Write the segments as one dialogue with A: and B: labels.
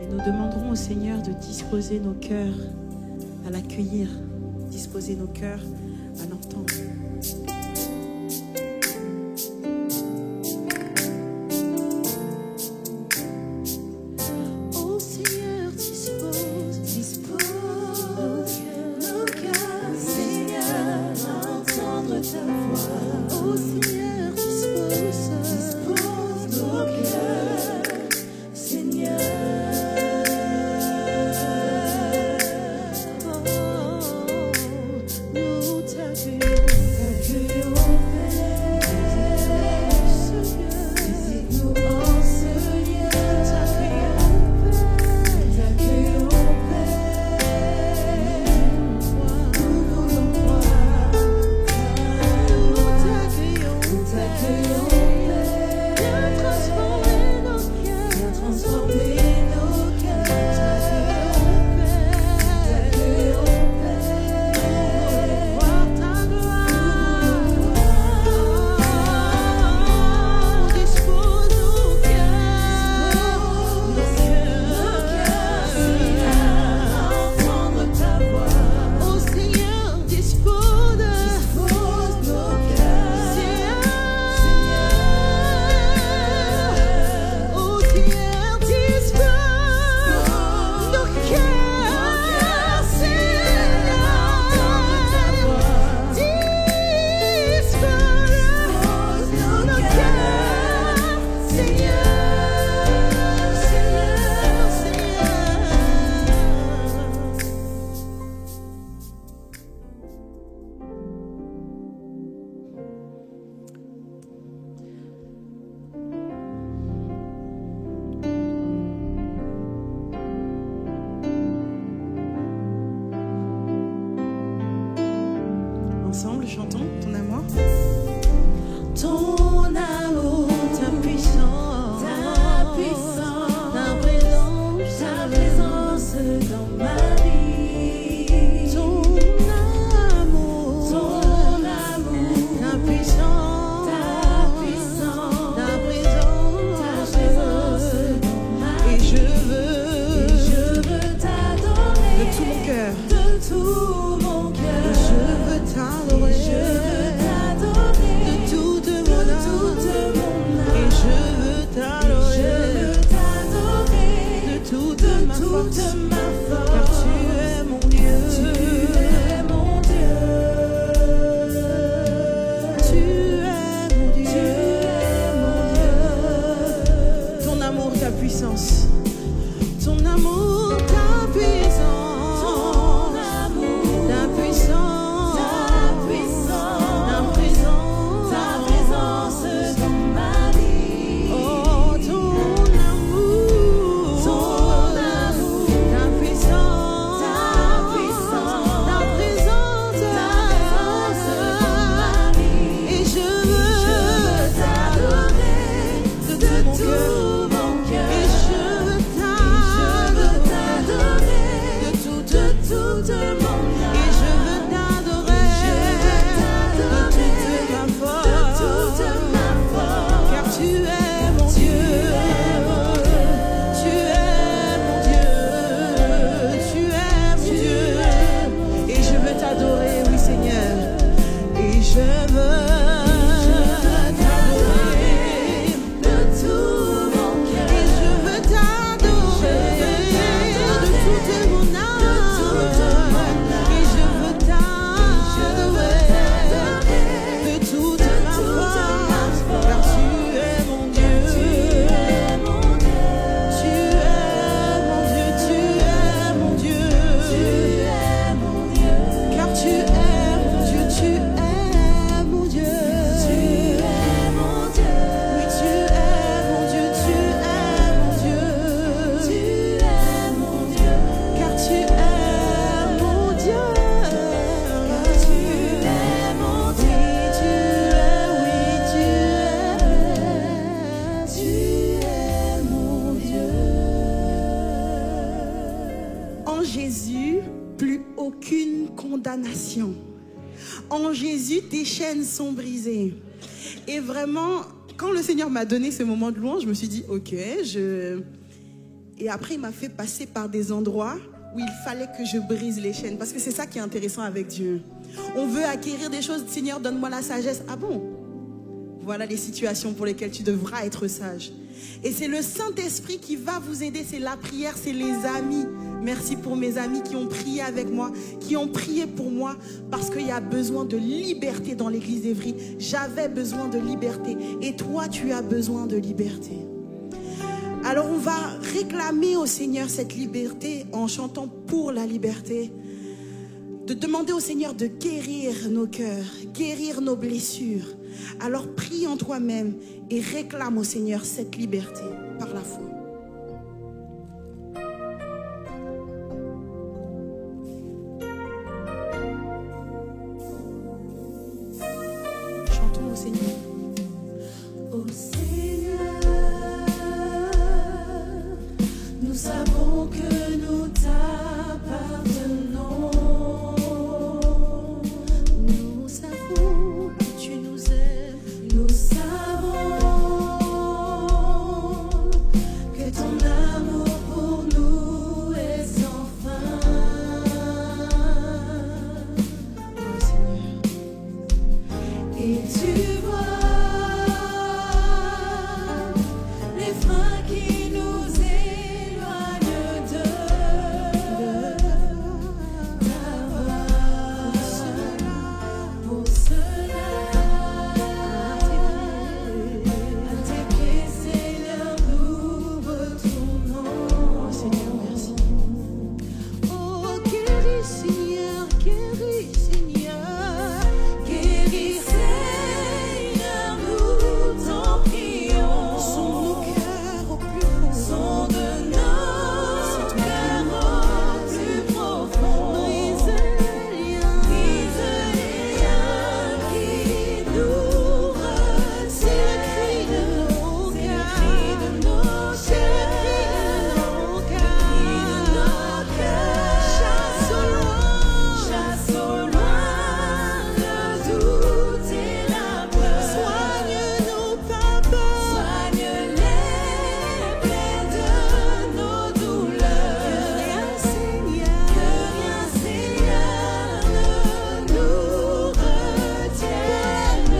A: Et nous demanderons au Seigneur de disposer nos cœurs à l'accueillir, disposer nos cœurs à l'entendre. Ensemble, chantons ton amour. Ton amour, ta puissance, ta présence dans ma vie. Ton amour, ta puissance, ta présence dans ma vie. Et je veux t'adorer de tout mon cœur, de tout mon cœur. Je veux t'adorer, de toute mon âme, et je veux t'adorer, de toute ma force, car tu es mon Dieu, tu es mon Dieu, tu es mon Dieu, tu es mon Dieu. Ton amour, ta puissance, ton amour, ta puissance. En Jésus, tes chaînes sont brisées. Et vraiment, quand le Seigneur m'a donné ce moment de louange, je me suis dit, ok,
B: Et après, il m'a fait passer par des endroits où il fallait que je brise les chaînes. Parce que c'est ça qui est intéressant avec Dieu. On veut acquérir des choses. Seigneur, donne-moi la sagesse. Ah bon? Voilà les situations pour lesquelles tu devras être sage. Et c'est le Saint-Esprit qui va vous aider. C'est la prière, c'est les amis. Merci pour mes amis qui ont prié avec moi, qui ont prié pour moi, parce qu'il y a besoin de liberté dans l'église d'Évry. J'avais besoin de liberté. Et toi, tu as besoin de liberté. Alors on va réclamer au Seigneur cette liberté en chantant pour la liberté. De demander au Seigneur de guérir nos cœurs, guérir nos blessures. Alors prie en toi-même et réclame au Seigneur cette liberté par la foi. Chantons au Seigneur.
A: Ô Seigneur, nous savons que nous t'appartenons. Nous savons que tu nous aimes. Nous savons que ton amour pour nous est sans fin.
B: Oh Seigneur.
A: Et tu vois les freins qui nous éloignent de ta voix. Pour cela, à tes pieds, Seigneur, nous retournons.
B: Oh Seigneur, merci.
A: Oh, guéris, Seigneur, guéris, Seigneur, guéris, Seigneur, nous t'en prions.
B: Sonde nos cœurs au plus fond.
A: Sonde nos cœurs au plus profond.
B: Brise les liens.
A: Brise les liens qui nous retiennent. C'est le cri de nos cœurs. Chasse au loin le doute et la peur.
B: Soigne-nous, Papa.
A: Soigne-les plaies de nos douleurs. Que rien, Seigneur, ne nous retienne.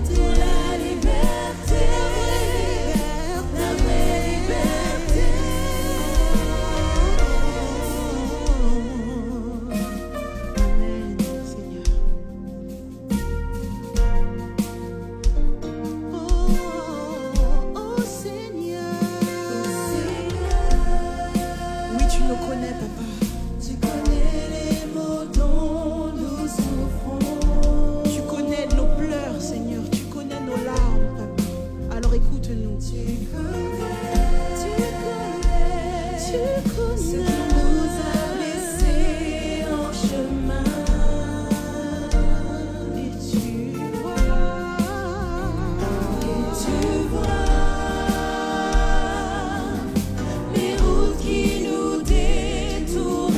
A: Pour la liberté, la vraie liberté.
B: Amen, Seigneur.
A: Oh Seigneur,
B: Oui, tu nous connais, Papa.
A: tu connais les maux dont nous souffrons.
B: Tu connais nos pleurs, Seigneur. Tu connais nos larmes, Papa. Alors écoute-nous.
A: Tu connais ce qui nous a blessés en chemin.
B: Et tu
A: vois les routes qui nous détournent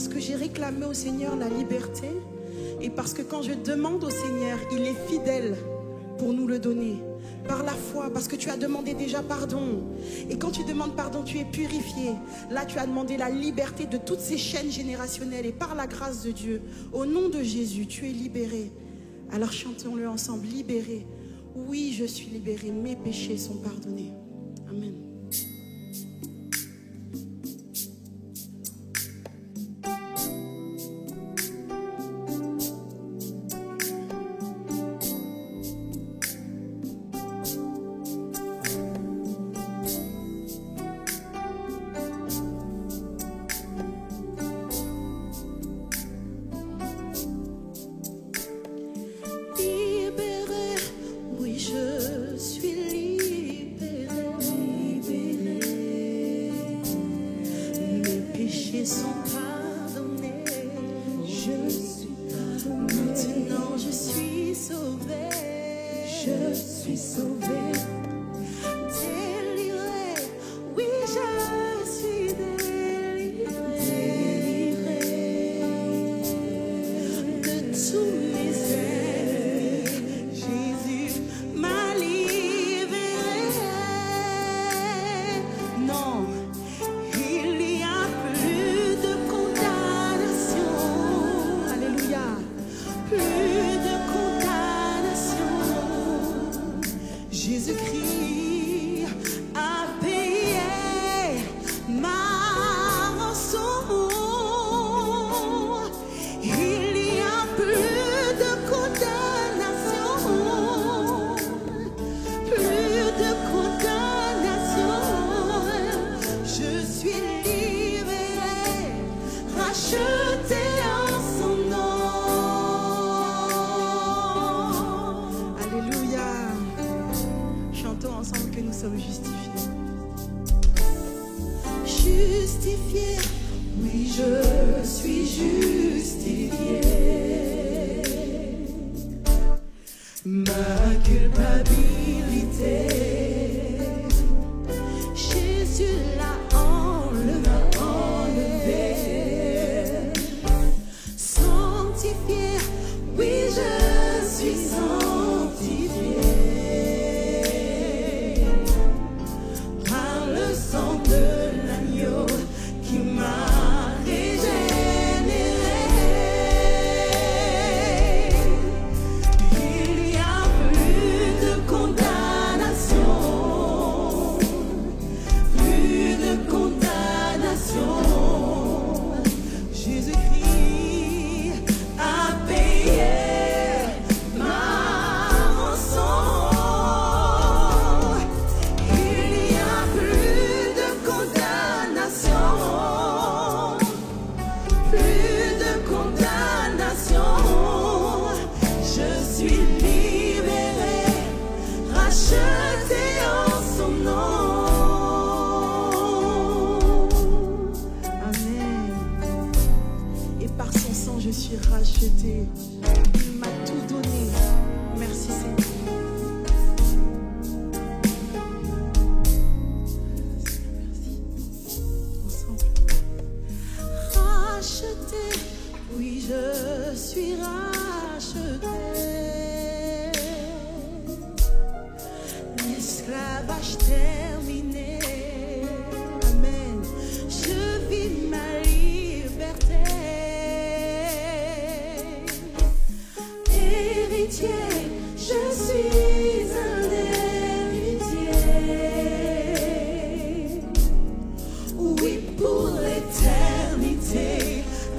B: parce que j'ai réclamé au Seigneur la liberté et parce que quand je demande au Seigneur, il est fidèle pour nous le donner. Par la foi, parce que tu as demandé déjà pardon. Et quand tu demandes pardon, tu es purifié. Là, tu as demandé la liberté de toutes ces chaînes générationnelles. Et par la grâce de Dieu, au nom de Jésus, tu es libéré. Alors chantons-le ensemble, libéré. Oui, je suis libéré, mes péchés sont pardonnés. Amen.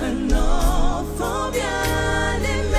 A: Un enfant bien aimé.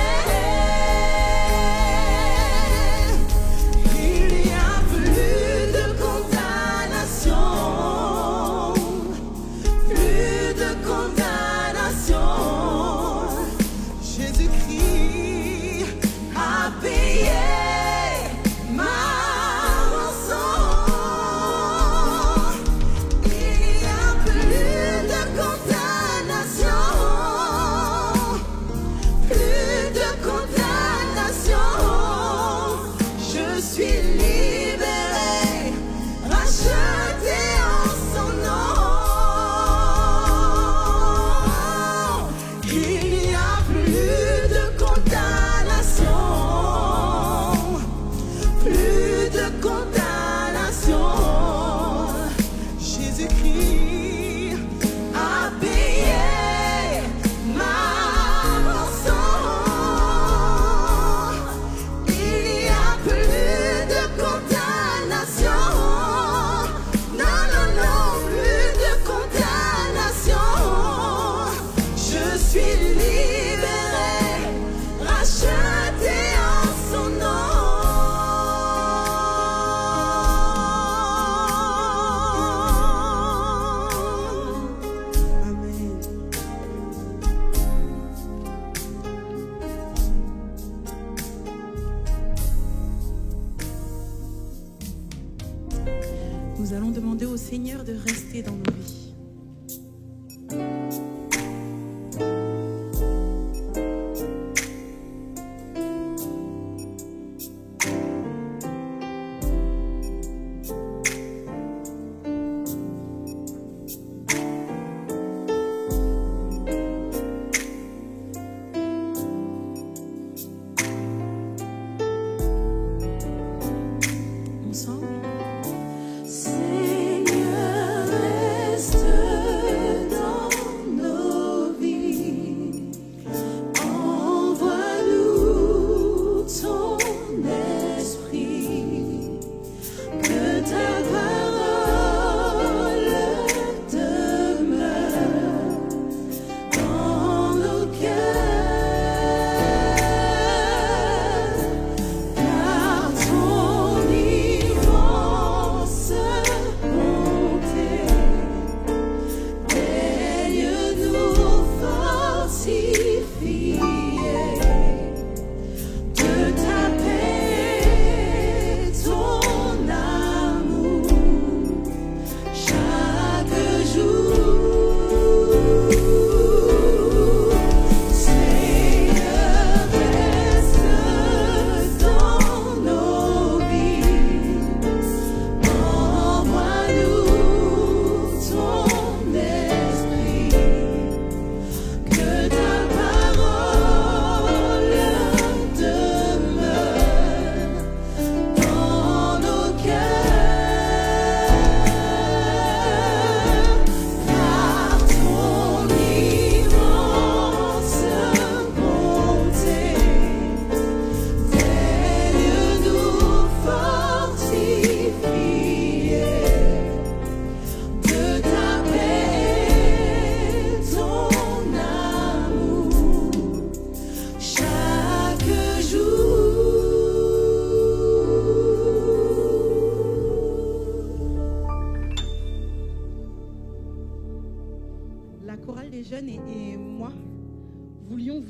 B: Nous allons demander au Seigneur de rester dans nos vies.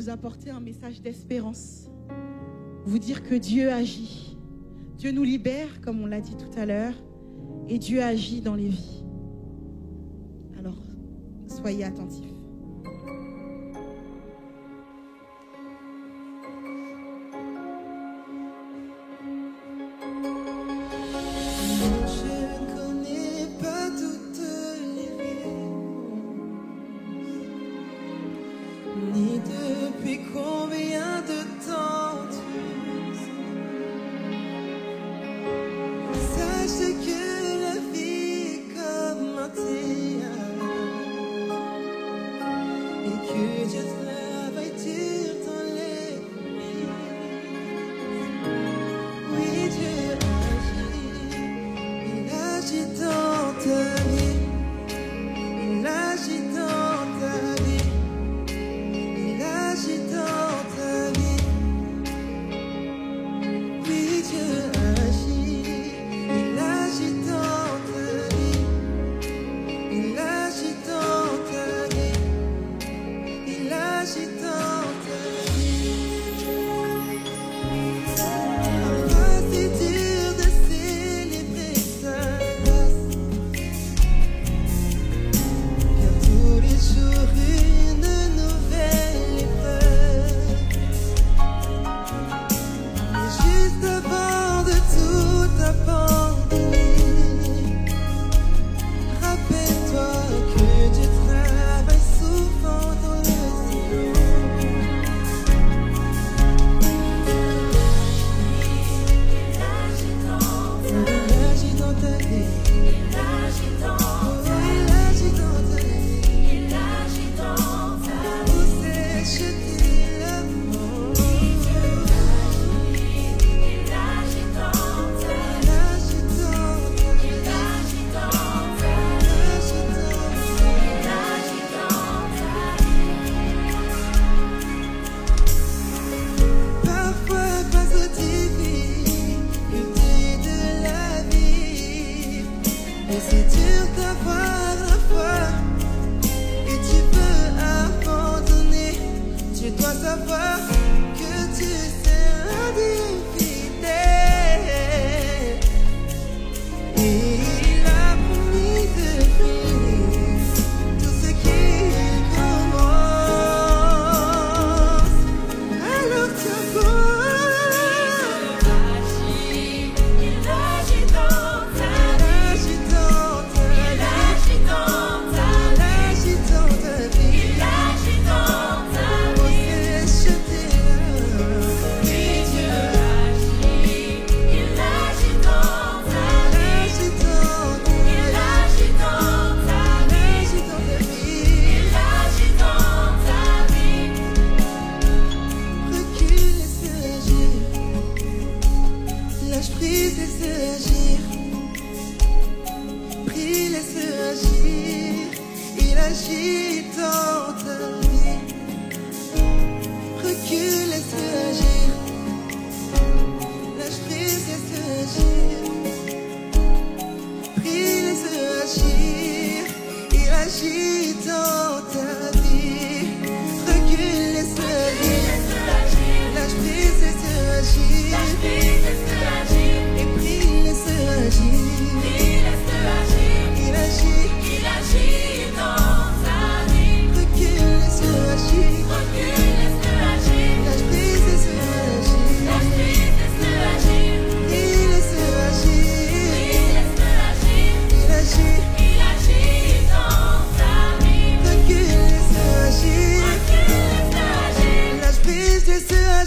B: Apporter un message d'espérance, vous dire que Dieu agit, Dieu nous libère comme on l'a dit tout à l'heure, et Dieu agit dans les vies. Alors soyez attentifs.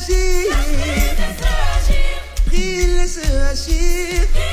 A: agir. Prie, laisse agir.